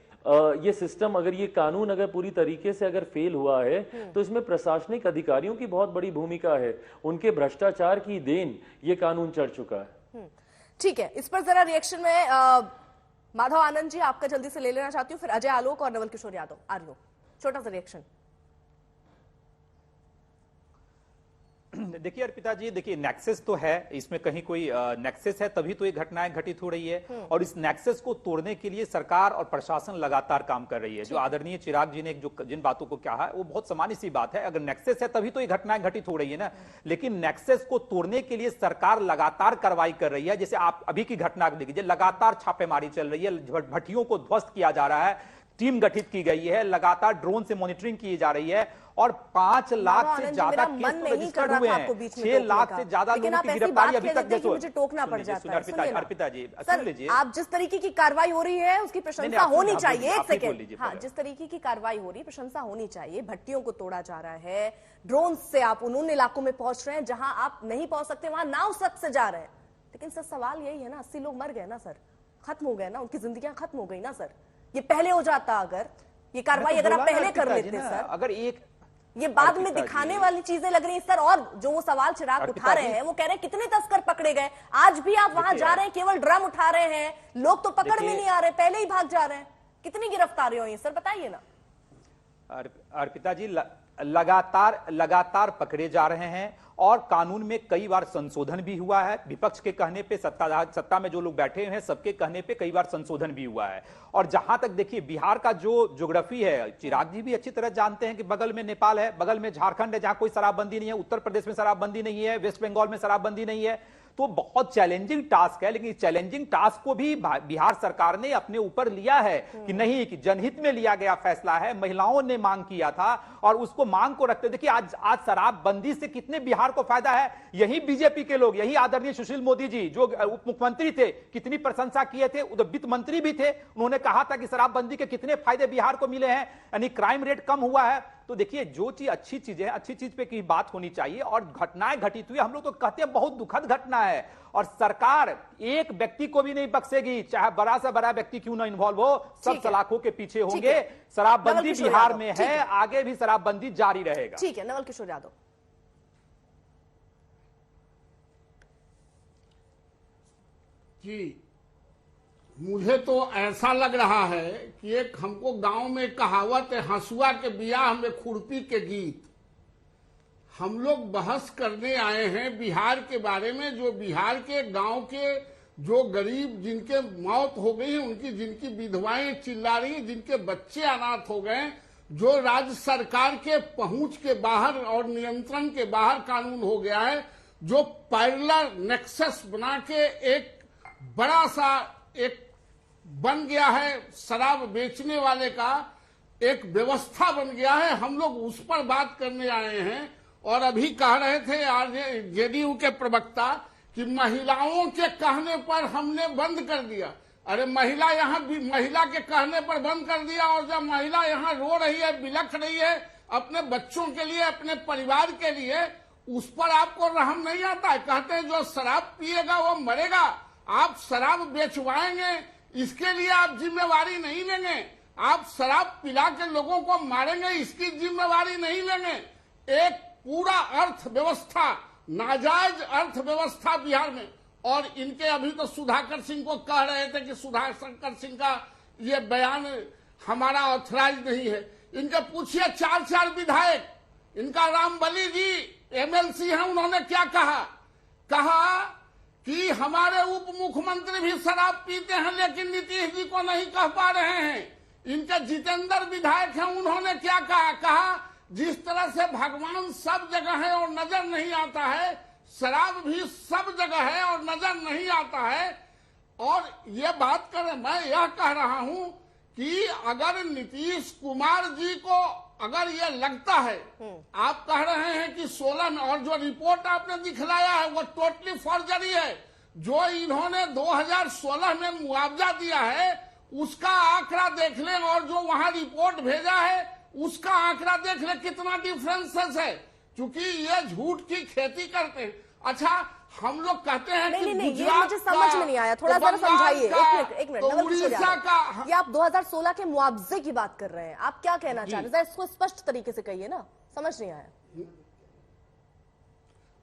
ये सिस्टम, अगर ये कानून अगर पूरी तरीके से अगर फेल हुआ है तो इसमें प्रशासनिक अधिकारियों की बहुत बड़ी भूमिका है, उनके भ्रष्टाचार की देन ये कानून चढ़ चुका है। ठीक है, इस पर जरा रिएक्शन में माधव आनंद जी आपका जल्दी से ले लेना चाहती हूँ, फिर अजय आलोक और नवल किशोर यादव। आर्यो, छोटा सा रिएक्शन। देखिए अर्पिता जी, देखिए नेक्सस तो है, इसमें कहीं कोई नेक्सस है तभी तो ये घटनाएं घटित हो रही है। और इस नेक्सस को तोड़ने के लिए सरकार और प्रशासन लगातार काम कर रही है। जो आदरणीय चिराग जी ने जिन बातों को कहा है वो बहुत सामान्य सी बात है। अगर नेक्सस है तभी तो ये घटनाएं घटित हो रही है ना। लेकिन नेक्सस को तोड़ने के लिए सरकार लगातार कार्रवाई कर रही है। जैसे आप अभी की घटना देखिए, लगातार छापेमारी चल रही है, भट्टियों को ध्वस्त किया जा रहा है, टीम गठित की गई है, लगातार ड्रोन से मॉनिटरिंग की जा रही है और 5 लाख से ज्यादा केस रजिस्टर्ड हुए हैं। 6 लाख से ज्यादा लोगों की गिरफ्तारी अभी तक। मुझे टोकना पड़ जाता है। अर्पिता जी सुन लीजिए, आप जिस तरीके की कार्रवाई हो रही है उसकी प्रशंसा होनी चाहिए। एक सेकेंड, हाँ, जिस तरीके की कार्रवाई हो रही है प्रशंसा होनी चाहिए। भट्टियों को तोड़ा जा रहा है, ड्रोन से आप उन इलाकों में पहुंच रहे हैं जहां आप नहीं पहुंच सकते, वहां नाव सत से जा रहे हैं। लेकिन सर सवाल यही है ना, 80 लोग मर गए ना सर, खत्म हो गए ना, उनकी जिंदगियां खत्म हो गई ना सर। ये पहले हो जाता, अगर ये कार्रवाई अगर आप पहले कर लेते सर। अगर ये बाद में दिखाने वाली चीजें लग रही है सर। और जो वो सवाल चिराग उठा रहे हैं, वो कह रहे हैं कितने तस्कर पकड़े गए। आज भी आप वहां जा रहे हैं, केवल ड्रम उठा रहे हैं, लोग तो पकड़ में नहीं आ रहे, पहले ही भाग जा रहे हैं। कितनी गिरफ्तारी हुई सर, बताइए ना। अर्पिता जी, लगातार पकड़े जा रहे हैं और कानून में कई बार संशोधन भी हुआ है। विपक्ष के कहने पे, सत्ता में जो लोग बैठे हुए हैं सबके कहने पे कई बार संशोधन भी हुआ है। और जहां तक देखिए बिहार का जो ज्योग्राफी है, चिराग जी भी अच्छी तरह जानते हैं कि बगल में नेपाल है, बगल में झारखंड है जहां कोई शराबबंदी नहीं है, उत्तर प्रदेश में शराबबंदी नहीं है, वेस्ट बंगाल में शराबबंदी नहीं है। तो बहुत चैलेंजिंग टास्क है। लेकिन चैलेंजिंग टास्क को भी बिहार सरकार ने अपने ऊपर लिया है कि नहीं, कि जनहित में लिया गया फैसला है। महिलाओं ने मांग किया था और उसको मांग को रखते देखिए आज शराबबंदी से कितने बिहार को फायदा है। यही बीजेपी के लोग, यही आदरणीय सुशील मोदी जी जो उप मुख्यमंत्री थे, कितनी प्रशंसा किए थे, उधर वित्त मंत्री भी थे, उन्होंने कहा था कि शराबबंदी के कितने फायदे बिहार को मिले हैं, यानी क्राइम रेट कम हुआ है। तो देखिए जो चीज अच्छी चीज है, अच्छी चीज पे की बात होनी चाहिए। और घटनाएं घटित हुई, हम लोग तो कहते हैं बहुत दुखद घटना है और सरकार एक व्यक्ति को भी नहीं बख्शेगी, चाहे बड़ा से बड़ा व्यक्ति क्यों ना इन्वॉल्व हो, सब सलाखों के पीछे होंगे। शराबबंदी बिहार में है, आगे भी शराबबंदी जारी रहेगा। ठीक है, नवल किशोर यादव। जी, मुझे तो ऐसा लग रहा है कि एक हमको गांव में कहावत है, हंसुआ के बियाह में खुरपी के गीत। हम लोग बहस करने आए हैं बिहार के बारे में, जो बिहार के गांव के जो गरीब जिनके मौत हो गई है, उनकी जिनकी विधवाएं चिल्ला रही, जिनके बच्चे अनाथ हो गए, जो राज्य सरकार के पहुंच के बाहर और नियंत्रण के बाहर कानून हो गया है, जो पैरेलल नेक्सस बना के एक बड़ा सा एक बन गया है, शराब बेचने वाले का एक व्यवस्था बन गया है। हम लोग उस पर बात करने आए हैं। और अभी कह रहे थे जेडीयू के प्रवक्ता कि महिलाओं के कहने पर हमने बंद कर दिया। अरे महिला यहाँ महिला के कहने पर बंद कर दिया, और जब महिला यहाँ रो रही है, बिलख रही है अपने बच्चों के लिए, अपने परिवार के लिए, उस पर आपको रहम नहीं आता है। कहते हैं जो शराब पिएगा वो मरेगा। आप शराब बेचवाएंगे, इसके लिए आप जिम्मेवारी नहीं लेंगे। आप शराब पिला के लोगों को मारेंगे, इसकी जिम्मेवारी नहीं लेंगे। एक पूरा अर्थव्यवस्था, नाजायज अर्थव्यवस्था बिहार में। और इनके अभी तो सुधाकर सिंह को कह रहे थे कि सुधाकर सिंह का ये बयान हमारा ऑथराइज नहीं है। इनके पूछिए 4 विधायक, इनका रामबली जी एमएलसी हैं, उन्होंने क्या कहा कि हमारे उप मुख्यमंत्री भी शराब पीते हैं, लेकिन नीतीश जी को नहीं कह पा रहे हैं। इनके जितेंद्र विधायक हैं, उन्होंने क्या कहा जिस तरह से भगवान सब जगह है और नजर नहीं आता है, शराब भी सब जगह है और नजर नहीं आता है। और ये बात मैं यह कह रहा हूं कि अगर नीतीश कुमार जी को अगर ये लगता है, आप कह रहे हैं कि 16 में, और जो रिपोर्ट आपने दिखलाया है वो टोटली फॉर्जरी है। जो इन्होंने 2016 में मुआवजा दिया है उसका आंकड़ा देख लें, और जो वहां रिपोर्ट भेजा है उसका आंकड़ा देख लें, कितना डिफरेंसेस है। क्योंकि ये झूठ की खेती करते हैं। अच्छा, हम लोग कहते हैं कि नहीं, ये मुझे समझ में नहीं आया, थोड़ा सा समझाइए। एक मिनट उड़ीसा का, ये आप 2016 के मुआवजे की बात कर रहे हैं, आप क्या कहना चाह रहे हैं? इसको स्पष्ट तरीके से कहिए ना, समझ नहीं आया।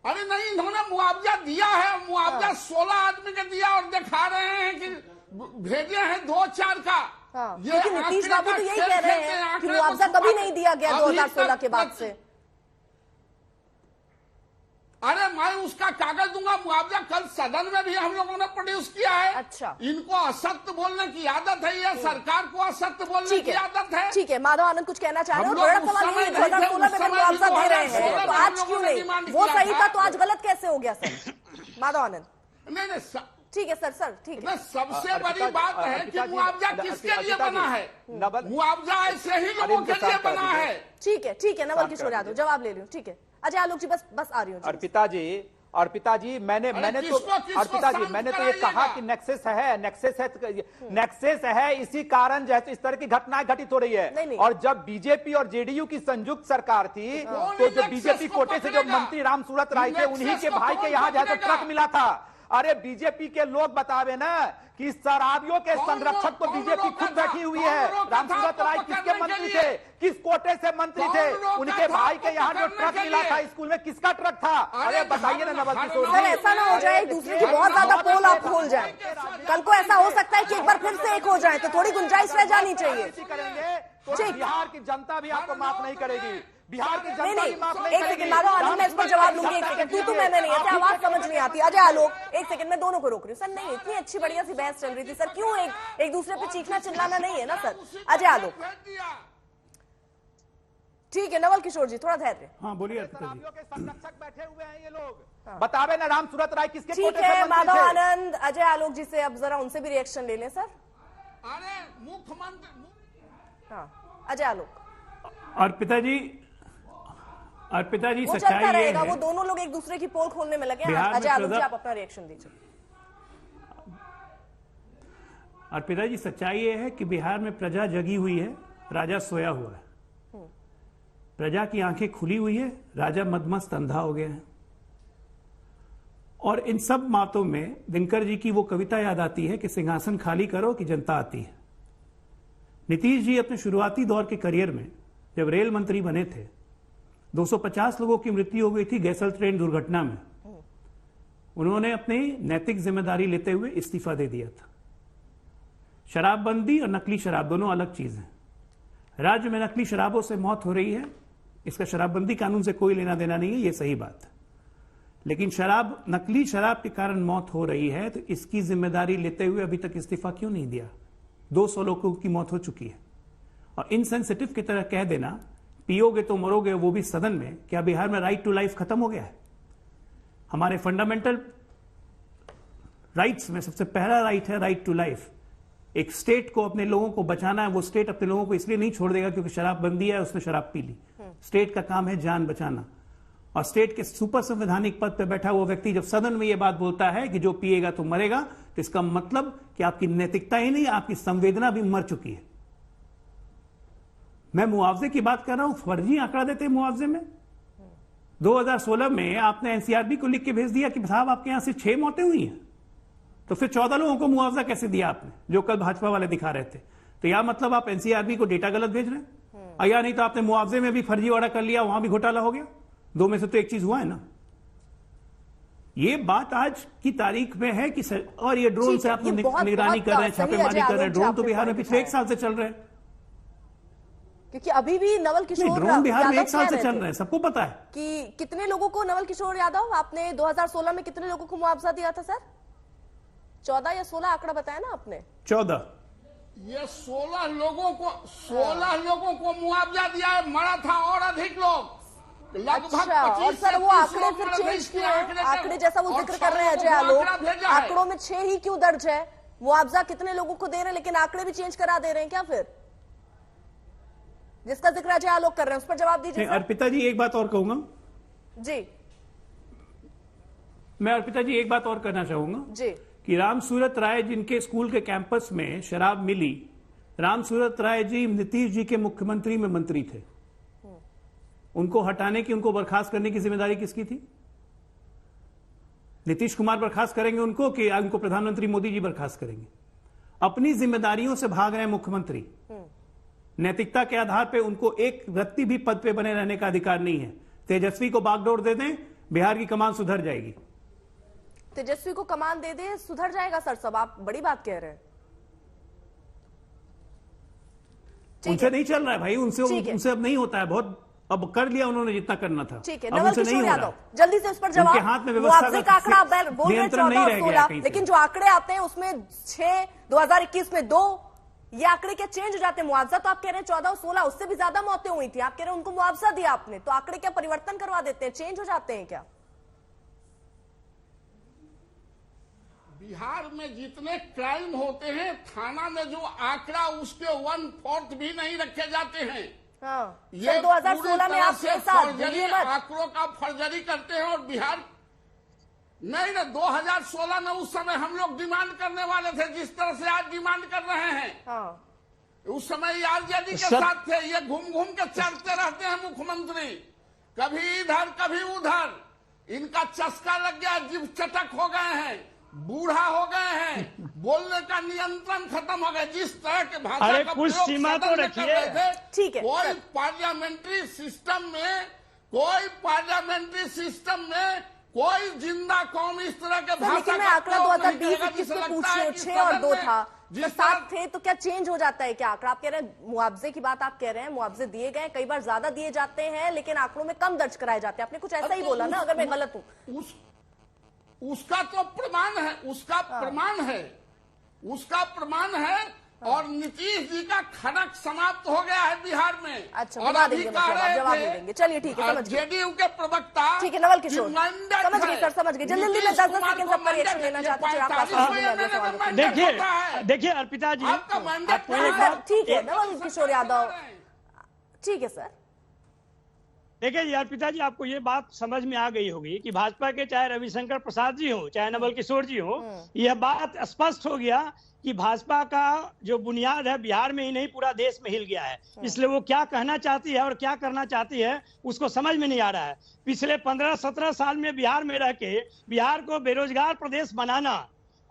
अरे नहीं, इन्होंने मुआवजा दिया है, मुआवजा 16 आदमी का दिया और दिखा रहे हैं कि भेजे हैं 2-4 का। ये नीतीश बाबू तो यही कह रहे हैं कि मुआवजा कभी नहीं दिया गया 2016 के बाद से। अरे मैं उसका कागज दूंगा, मुआवजा कल सदन में भी हम लोगों ने प्रोड्यूस किया है। अच्छा, इनको असत्य बोलने की आदत है, ये सरकार को असत्य बोलने की आदत है। ठीक है, माधव आनंद कुछ कहना चाह रहे हो? बड़ा सवाल ये 2016 में मुआवजा दे रहे हैं तो आज क्यों नहीं? वो सही था तो आज गलत कैसे हो गया सर? माधव आनंद नहीं, ठीक है सर, ठीक है। सबसे बड़ी बात है कि मुआवजा किसके लिए बना है? मुआवजा ऐसे ही लोगों के लिए बना है। ठीक है, नवल किशोर यादव जवाब ले रही हूँ। ठीक है, अजय आलोक जी बस आ रही हूँ। अर्पिता जी मैंने तो ये कहा कि नेक्सस है, इसी कारण जो है इस तरह की घटनाएं घटित हो रही है। और जब बीजेपी और जेडीयू की संयुक्त सरकार थी तो जो बीजेपी कोटे से जो मंत्री राम सूरत राय थे, उन्हीं के भाई के यहाँ जो है ट्रक मिला था। अरे बीजेपी के लोग बतावे ना कि शराबियों के संरक्षक तो बीजेपी खुद बैठी हुई है। रामसूरत राय किसके मंत्री थे, किस कोटे से मंत्री थे? उनके भाई के यहाँ जो ट्रक मिला था स्कूल में, किसका ट्रक था? अरे बताइए ना नवल किशोर। सर ऐसा ना हो जाए एक दूसरे की बहुत ज्यादा पोल आप खोल जाए, कल को ऐसा हो सकता है कि एक बार फिर से एक हो जाए, तो थोड़ी गुंजाइश रह जानी चाहिए। करेंगे तो बिहार की जनता भी आपको माफ नहीं करेगी। बिहार की जनता नहीं, भी माफ नहीं एक सेकंड माधव आनंद, मैं इस पर जवाब लूंगी। एक सेकंड, तू मैंने नहीं है, आवाज समझ नहीं आती। अजय आलोक, एक सेकंड, मैं दोनों को रोक रही हूँ। सर नहीं, इतनी अच्छी बढ़िया सी बहस चल रही थी सर, क्यों एक दूसरे पे चीखना चिल्लाना नहीं है ना सर। अजय आलोक, ठीक है। नवल किशोर जी थोड़ा धैर्य। हाँ बोलिए। संरक्षक बैठे हुए हैं ये लोग, बतावे ना राम सूरत राय किसके ठीक है। माधव आनंद, अजय आलोक जी से अब जरा उनसे भी रिएक्शन ले लें सर। अरे मुख्यमंत्री, हाँ अजय आलोक। अर्पिता जी वो चलता रहेगा, वो दोनों लोग एक दूसरे की पोल खोलने में लगे। अजय आलोक जी आप अपना रिएक्शन दीजिए। अर्पिता जी सच्चाई ये है कि बिहार में प्रजा जगी हुई है, राजा सोया हुआ है। प्रजा की आंखें खुली हुई है, राजा मदमस्त अंधा हो गया है। और इन सब बातों में दिनकर जी की वो कविता याद आती है कि सिंहासन खाली करो कि जनता आती है। नीतीश जी अपने शुरुआती दौर के करियर में जब रेल मंत्री बने थे, 250 लोगों की मृत्यु हो गई थी गैसल ट्रेन दुर्घटना में। उन्होंने अपनी नैतिक जिम्मेदारी लेते हुए इस्तीफा दे दिया था। शराबबंदी और नकली शराब दोनों अलग चीज हैं। राज्य में नकली शराबों से मौत हो रही है, इसका शराबबंदी कानून से कोई लेना देना नहीं है, ये सही बात है। लेकिन नकली शराब के कारण मौत हो रही है तो इसकी जिम्मेदारी लेते हुए अभी तक इस्तीफा क्यों नहीं दिया? 200 लोगों की मौत हो चुकी है। और इनसेंसिटिव की तरह कह देना पियोगे तो मरोगे, वो भी सदन में। क्या बिहार में राइट टू लाइफ खत्म हो गया है? हमारे फंडामेंटल राइट्स में सबसे पहला राइट है राइट टू लाइफ। एक स्टेट को अपने लोगों को बचाना है, वो स्टेट अपने लोगों को इसलिए नहीं छोड़ देगा क्योंकि शराबबंदी है, उसने शराब पी ली। स्टेट का काम है जान बचाना। और स्टेट के सुपर संवैधानिक पद पर बैठा हुआ व्यक्ति जब सदन में यह बात बोलता है कि जो पिएगा तो मरेगा, तो इसका मतलब कि आपकी नैतिकता ही नहीं, आपकी संवेदना भी मर चुकी है। मैं मुआवजे की बात कर रहा हूं, फर्जी आंकड़ा देते हैं मुआवजे में। 2016 में आपने एनसीआरबी को लिख के भेज दिया कि साहब आपके यहां से 6 मौतें हुई हैं, तो फिर 14 लोगों को मुआवजा कैसे दिया आपने, जो कल भाजपा वाले दिखा रहे थे? तो यह मतलब आप एनसीआरबी को डेटा गलत भेज रहे हैं, या नहीं तो आपने मुआवजे में भी फर्जीवाड़ा कर लिया, वहां भी घोटाला हो गया। दो में से तो एक चीज हुआ है ना। ये बात आज की तारीख में है कि और ये ड्रोन से आप निगरानी कर रहे हैं, छापेमारी कर रहे हैं। ड्रोन तो बिहार में पिछले 1 साल से चल रहे हैं, क्योंकि अभी भी नवल किशोर ड्रोन बिहार में 1 साल से चल रहे हैं, सबको पता है। कि कितने लोगों को, नवल किशोर यादव, आपने 2016 में कितने लोगों को मुआवजा दिया था सर? 14 या 16 आंकड़ा बताया ना आपने? 14। ये 16 लोगों को मुआवजा दिया है, मरा था और अधिक लोग लगभग। अच्छा, और सर वो आंकड़े फिर चेंज किए हैं? आंकड़े जैसा वो जिक्र कर रहे हैं अजय आलोक, आंकड़ों में 6 ही क्यों दर्ज है? मुआवजा कितने लोगों को दे रहे हैं, लेकिन आंकड़े भी चेंज करा दे रहे हैं क्या फिर? जिसका जिक्र अजय आलोक कर रहे हैं उस पर जवाब दीजिए। अर्पिता जी एक बात और कहूंगा जी, मैं अर्पिता जी एक बात और कहना चाहूंगा जी, कि राम सूरत राय जिनके स्कूल के कैंपस में शराब मिली, राम सूरत राय जी नीतीश जी के मुख्यमंत्री में मंत्री थे। उनको हटाने की, उनको बर्खास्त करने की जिम्मेदारी किसकी थी? नीतीश कुमार बर्खास्त करेंगे उनको कि उनको प्रधानमंत्री मोदी जी बर्खास्त करेंगे? अपनी जिम्मेदारियों से भाग रहे हैं मुख्यमंत्री। नैतिकता के आधार पर उनको एक रत्ती भी पद पे बने रहने का अधिकार नहीं है। तेजस्वी को बागडोर दे दें, बिहार की कमान सुधर जाएगी। तेजस्वी को कमान दे दे, सुधर जाएगा सर सब? आप बड़ी बात कह रहे हैं। उनसे नहीं चल रहा है भाई, उनसे अब नहीं होता है। बहुत अब कर लिया उन्होंने जितना करना था। ठीक है, अब नवल उनसे नहीं किशोर हो यादव रहा। जल्दी से उस पर जवाब। उनके हाथ में व्यवस्था मुआवजे का आंकड़ा बोल रहे नियंत्रण नहीं 14 रह और गया 16, लेकिन जो आंकड़े आते हैं उसमें 6, 2021 में 2, ये आंकड़े क्या चेंज हो जाते हैं? मुआवजा तो आप कह रहे हैं 14 और 16, उससे भी ज्यादा मौतें हुई थी, आप कह रहे हैं उनको मुआवजा दिया आपने, तो आंकड़े क्या परिवर्तन करवा देते हैं, चेंज हो जाते हैं क्या? बिहार में जितने क्राइम होते हैं, थाना में जो आंकड़ा उसके 1/4 भी नहीं रखे जाते हैं। हाँ, ये 2016 में आप फर्जरी आंकड़ों का फर्जरी करते हैं। और बिहार नहीं ना, 2016 में उस समय हम लोग डिमांड करने वाले थे जिस तरह से आज डिमांड कर रहे हैं। हाँ। उस समय आरजेडी के साथ थे, ये घूम घूम के चढ़ते रहते हैं मुख्यमंत्री, कभी इधर कभी उधर, इनका चस्का लग गया, जीभ चटक हो गए हैं, बूढ़ा हो गए हैं, बोलने का नियंत्रण खत्म हो गया। जिस तरह के भाषा का कुछ सीमा तो रखिए। ठीक है, कोई पार्लियामेंट्री सिस्टम में कोई जिंदा कौम इस तरह के भाषा मैं आंकड़ा 2020-21 में पूछ रही हूँ, 6 और 2 था, तो 7 थे, तो क्या चेंज हो जाता है क्या आंकड़ा? आप कह रहे हैं मुआवजे की बात, आप कह रहे हैं मुआवजे दिए गए, कई बार ज्यादा दिए जाते हैं लेकिन आंकड़ों में कम दर्ज कराए जाते हैं, आपने कुछ ऐसा ही बोला ना, अगर मैं गलत हूँ? उसका तो प्रमाण है, उसका प्रमाण है। और नीतीश जी का खनक समाप्त हो गया है बिहार में। अच्छा, और अभी जवाब दे देंगे, चलिए ठीक है, समझ गए। जेडीयू के प्रवक्ता, ठीक है नवल किशोर, समझ गए सर, समझ गए। जल्दी में 10 सेकंड सबका रिएक्शन लेना चाहते हैं। देखिए अर्पिता जी, ठीक है नवल किशोर यादव, ठीक है सर। देखिए यार पिता जी, आपको ये बात समझ में आ गई होगी कि भाजपा के चाहे रविशंकर प्रसाद जी हो चाहे नवल किशोर जी हो, यह बात स्पष्ट हो गया कि भाजपा का जो बुनियाद है बिहार में ही नहीं पूरा देश में हिल गया है। इसलिए वो क्या कहना चाहती है और क्या करना चाहती है उसको समझ में नहीं आ रहा है। पिछले 15-17 साल में बिहार में रह के बिहार को बेरोजगार प्रदेश बनाना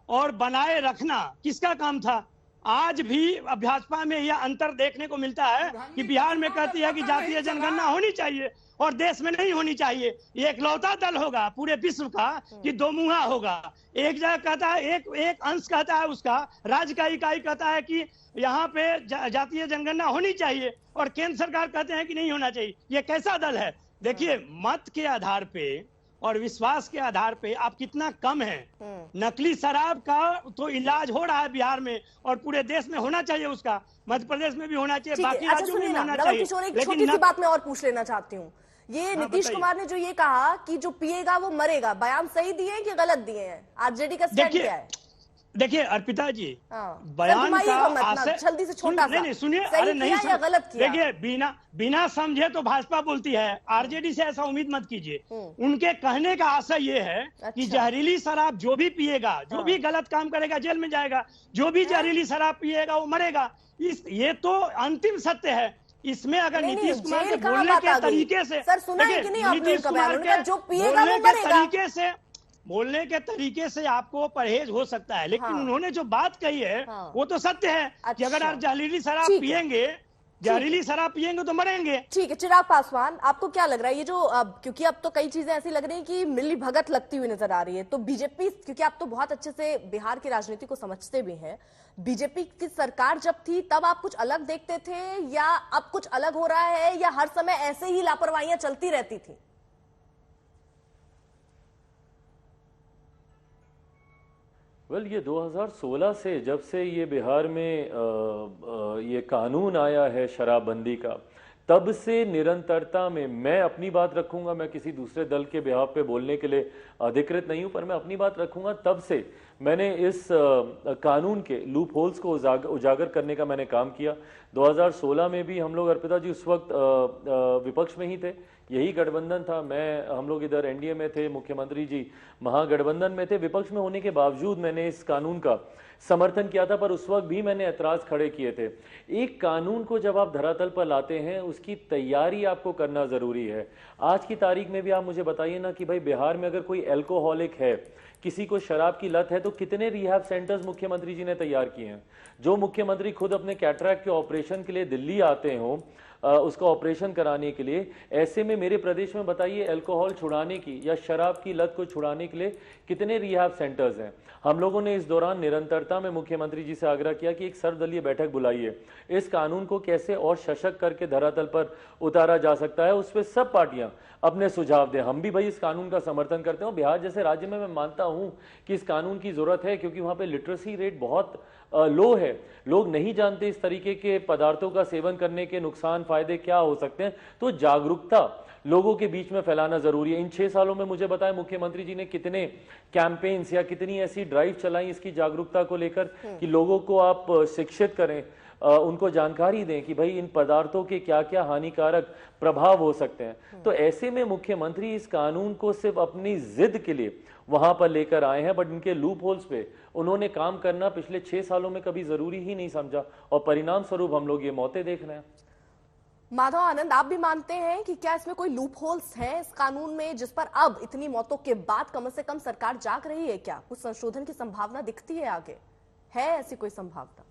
और बनाए रखना किसका काम था? आज भी भाजपा में यह अंतर देखने को मिलता है कि बिहार में कहती है कि जातीय जनगणना होनी चाहिए और देश में नहीं होनी चाहिए। ये एकलौता दल होगा पूरे विश्व का कि दो मुहा होगा। एक जगह कहता है, एक अंश कहता है, उसका राज्य का इकाई कहता है कि यहाँ पे जातीय जनगणना होनी चाहिए और केंद्र सरकार कहते हैं कि नहीं होना चाहिए। ये कैसा दल है? देखिए, मत के आधार पे और विश्वास के आधार पे आप कितना कम हैं। नकली शराब का तो इलाज हो रहा है बिहार में और पूरे देश में होना चाहिए, उसका मध्य प्रदेश में भी होना चाहिए, बाकी राज्यों में भी होना चाहिए। एक छोटी सी बात मैं और पूछ लेना चाहती हूँ, ये नीतीश कुमार ने जो ये कहा कि जो पिएगा वो मरेगा, बयान सही दिए हैं कि गलत दिए हैं? आरजेडी का स्टैंड क्या है? देखिए अर्पिता जी, बयान का जल्दी से छोटा सा, नहीं सुनिए, अरे नहीं या गलत किया? देखिए बिना समझे तो भाजपा बोलती है, आरजेडी से ऐसा उम्मीद मत कीजिए। उनके कहने का आशय ये है कि जहरीली शराब जो भी पिएगा, जो भी गलत काम करेगा जेल में जाएगा, जो भी जहरीली शराब पिएगा वो मरेगा। ये तो अंतिम सत्य है। इसमें अगर नीतीश कुमार के बोलने के तरीके से, नीतीश कुमार के जो पिएगा वो मरेगा, बोलने के तरीके से आपको परहेज हो सकता है, लेकिन उन्होंने जो बात कही है वो तो सत्य है कि अगर आप जहरीली शराब पिएंगे तो मरेंगे। ठीक है, चिराग पासवान, आपको क्या लग रहा है ये जो क्योंकि अब तो कई चीजें ऐसी लग रही है कि मिली भगत लगती हुई नजर आ रही है, तो बीजेपी, क्योंकि आप तो बहुत अच्छे से बिहार की राजनीति को समझते भी हैं, बीजेपी की सरकार जब थी तब आप कुछ अलग देखते थे या अब कुछ अलग हो रहा है, या हर समय ऐसे ही लापरवाहियां चलती रहती थी? ये 2016 से, जब से ये बिहार में ये कानून आया है शराबबंदी का, तब से निरंतरता में, मैं अपनी बात रखूंगा, मैं किसी दूसरे दल के बिहाफ पे बोलने के लिए अधिकृत नहीं हूं, पर मैं अपनी बात रखूंगा, तब से मैंने इस कानून के लूप होल्स को उजागर करने का मैंने काम किया। 2016 में भी हम लोग, अर्पिता जी, उस वक्त विपक्ष में ही थे, यही गठबंधन था, हम लोग इधर एनडीए में थे, मुख्यमंत्री जी महागठबंधन में थे, विपक्ष में होने के बावजूद मैंने इस कानून का समर्थन किया था, पर उस वक्त भी मैंने ऐतराज खड़े किए थे। एक कानून को जब आप धरातल पर लाते हैं उसकी तैयारी आपको करना जरूरी है। आज की तारीख में भी आप मुझे बताइए ना कि भाई बिहार में अगर कोई एल्कोहलिक है, किसी को शराब की लत है, तो कितने रिहैब सेंटर्स मुख्यमंत्री जी ने तैयार किए हैं? जो मुख्यमंत्री खुद अपने कैटरैक्ट के ऑपरेशन के लिए दिल्ली आते हो उसका ऑपरेशन कराने के लिए। ऐसे में मेरे प्रदेश में बताइए अल्कोहल छुड़ाने की या शराब की लत को छुड़ाने के लिए कितने रिहैब सेंटर्स हैं। हम लोगों ने इस दौरान निरंतरता में मुख्यमंत्री जी से आग्रह किया कि एक सर्वदलीय बैठक बुलाइए, इस कानून को कैसे और सशक्त करके धरातल पर उतारा जा सकता है, उस पर सब पार्टियां अपने सुझाव दें। हम भी भाई इस कानून का समर्थन करते हैं। बिहार जैसे राज्य में मैं मानता हूं कि इस कानून की जरूरत है, क्योंकि वहां पे लिटरेसी रेट बहुत लो है। लोग नहीं जानते इस तरीके के पदार्थों का सेवन करने के नुकसान फायदे क्या हो सकते हैं। तो जागरूकता लोगों के बीच में फैलाना जरूरी है। इन 6 सालों में मुझे बताएं मुख्यमंत्री जी ने कितने कैंपेन्स या कितनी ऐसी ड्राइव चलाई इसकी जागरूकता को लेकर कि लोगों को आप शिक्षित करें, उनको जानकारी दें कि भाई इन पदार्थों के क्या क्या हानिकारक प्रभाव हो सकते हैं। तो ऐसे में मुख्यमंत्री इस कानून को सिर्फ अपनी जिद के लिए वहां पर लेकर आए हैं, बट इनके लूप होल्स पे उन्होंने काम करना पिछले 6 सालों में कभी जरूरी ही नहीं समझा, और परिणाम स्वरूप हम लोग ये मौतें देख रहे हैं। माधव आनंद, आप भी मानते हैं कि क्या इसमें कोई लूप होल्स हैं इस कानून में, जिस पर अब इतनी मौतों के बाद कम से कम सरकार जाग रही है? क्या कुछ संशोधन की संभावना दिखती है आगे? है ऐसी कोई संभावना?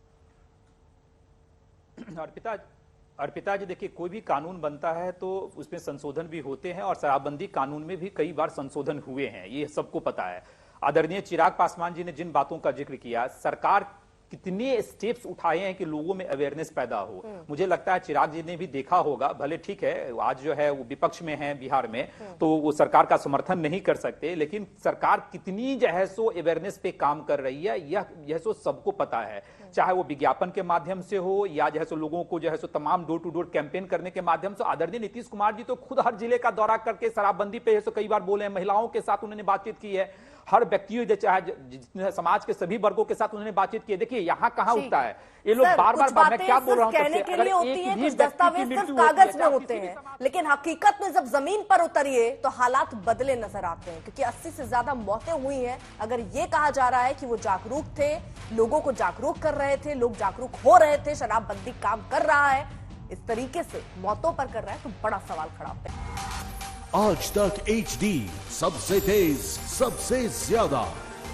अर्पिता जी, देखिए कोई भी कानून बनता है तो उसमें संशोधन भी होते हैं, और शराबबंदी कानून में भी कई बार संशोधन हुए हैं, ये सबको पता है। आदरणीय चिराग पासवान जी ने जिन बातों का जिक्र किया, सरकार कितने स्टेप्स उठाए हैं कि लोगों में अवेयरनेस पैदा हो। मुझे लगता है चिराग जी ने भी देखा होगा, भले ठीक है आज जो है वो विपक्ष में है बिहार में, तो वो सरकार का समर्थन नहीं कर सकते, लेकिन सरकार कितनी जो है सो अवेयरनेस पे काम कर रही है यह सो सबको पता है। चाहे वो विज्ञापन के माध्यम से हो या जो है सो लोगों को जो है सो तमाम डोर टू डोर कैंपेन करने के माध्यम से। आदरणीय नीतीश कुमार जी तो खुद हर जिले का दौरा करके शराबबंदी पे कई बार बोले हैं, महिलाओं के साथ उन्होंने बातचीत की है, हर व्यक्ति चाहे समाज के सभी वर्गों के साथ उन्होंने बातचीत की है। देखिए यहाँ कहाँ उठता है ये लोग बार बार, मैं क्या बोल रहा हूँ, कहने के लिए होती है, कुछ दस्तावेज सिर्फ कागज में होते हैं, लेकिन हकीकत में जब जमीन पर उतरिए तो हालात बदले नजर आते हैं। क्योंकि 80 से ज्यादा मौतें हुई हैं। अगर ये कहा जा रहा है कि वो जागरूक थे, लोगों को जागरूक कर रहे थे, लोग जागरूक हो रहे थे, शराबबंदी काम कर रहा है, इस तरीके से मौतों पर कर रहा है, तो बड़ा सवाल खड़ा होता है। आज तक HD सबसे तेज सबसे ज्यादा।